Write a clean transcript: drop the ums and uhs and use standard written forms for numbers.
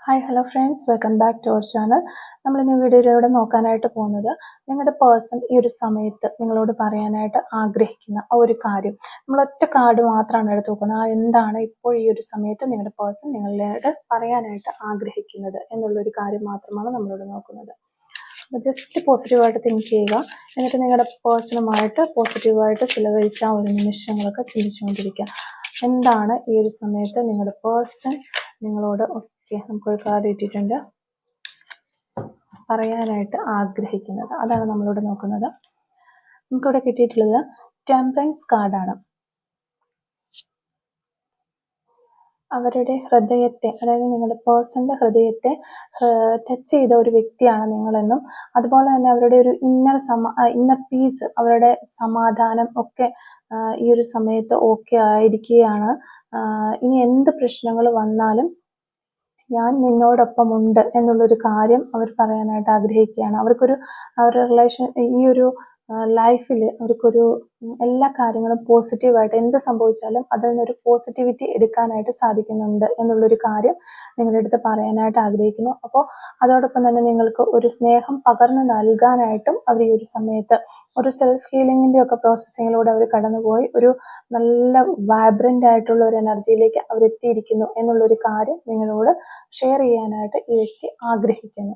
Hi hello friends, welcome back to our channel. നമ്മൾ ഇന്ന് വീഡിയോയിലൂടെ നോക്കാനായിട്ട് പോകുന്നത് നിങ്ങളുടെ പേഴ്സൺ ഈ ഒരു സമയത്ത് നിങ്ങളോട് പറയാനായിട്ട് ആഗ്രഹിക്കുന്ന ആ ഒരു കാര്യം. നമ്മൾ ഒറ്റ കാർഡ് മാത്രമാണ് എടുത്ത് നോക്കുന്നത്. എന്താണ് ഇപ്പോൾ ഈ ഒരു സമയത്ത് നിങ്ങളുടെ പേഴ്സൺ നിങ്ങളോട് പറയാനായിട്ട് ആഗ്രഹിക്കുന്നത് എന്നുള്ളൊരു കാര്യം മാത്രമാണ് നമ്മളോട് നോക്കുന്നത്. അപ്പോൾ ജസ്റ്റ് പോസിറ്റീവായിട്ട് തിങ്ക് ചെയ്യുക. എന്നിട്ട് നിങ്ങളുടെ പേഴ്സണുമായിട്ട് പോസിറ്റീവായിട്ട് ചിലവഴിച്ച ആ ഒരു നിമിഷങ്ങളൊക്കെ ചിന്തിച്ചുകൊണ്ടിരിക്കുക. എന്താണ് ഈ ഒരു സമയത്ത് നിങ്ങളുടെ പേഴ്സൺ നിങ്ങളോട് നമുക്കൊരു കാർഡ് കിട്ടിയിട്ടുണ്ട്, പറയാനായിട്ട് ആഗ്രഹിക്കുന്നത്. അതാണ് നമ്മളോട് നോക്കുന്നത്. നമുക്കിവിടെ കിട്ടിയിട്ടുള്ളത് ടെമ്പറൻസ് കാർഡാണ്. അവരുടെ ഹൃദയത്തെ, അതായത് നിങ്ങളുടെ പേഴ്സന്റെ ഹൃദയത്തെ ടച്ച് ചെയ്ത ഒരു വ്യക്തിയാണ് നിങ്ങളെന്നും, അതുപോലെ തന്നെ അവരുടെ ഒരു ഇന്നർ പീസ്, അവരുടെ സമാധാനം ഒക്കെ ഈ ഒരു സമയത്ത് ഓക്കെ ആയിരിക്കുകയാണ്. ഇനി എന്ത് പ്രശ്നങ്ങൾ വന്നാലും ഞാൻ നിന്നോടൊപ്പമുണ്ട് എന്നുള്ളൊരു കാര്യം അവർ പറയാനായിട്ട് ആഗ്രഹിക്കുകയാണ്. അവരുടെ റിലേഷൻ, ഈ ഒരു ലൈഫിൽ അവർക്കൊരു എല്ലാ കാര്യങ്ങളും പോസിറ്റീവായിട്ട് എന്ത് സംഭവിച്ചാലും അതിൽ നിന്നൊരു പോസിറ്റിവിറ്റി എടുക്കാനായിട്ട് സാധിക്കുന്നുണ്ട് എന്നുള്ളൊരു കാര്യം നിങ്ങളുടെ അടുത്ത് പറയാനായിട്ട് ആഗ്രഹിക്കുന്നു. അപ്പോൾ അതോടൊപ്പം തന്നെ നിങ്ങൾക്ക് ഒരു സ്നേഹം പകർന്നു നൽകാനായിട്ടും അവർ ഈ ഒരു സമയത്ത് ഒരു സെൽഫ് ഹീലിങ്ങിൻ്റെ ഒക്കെ പ്രോസസ്സിങ്ങിലൂടെ അവർ കടന്നുപോയി ഒരു നല്ല വൈബ്രൻ്റ് ആയിട്ടുള്ള ഒരു എനർജിയിലേക്ക് അവരെത്തിയിരിക്കുന്നു എന്നുള്ളൊരു കാര്യം നിങ്ങളോട് ഷെയർ ചെയ്യാനായിട്ട് ഈ വ്യക്തി ആഗ്രഹിക്കുന്നു.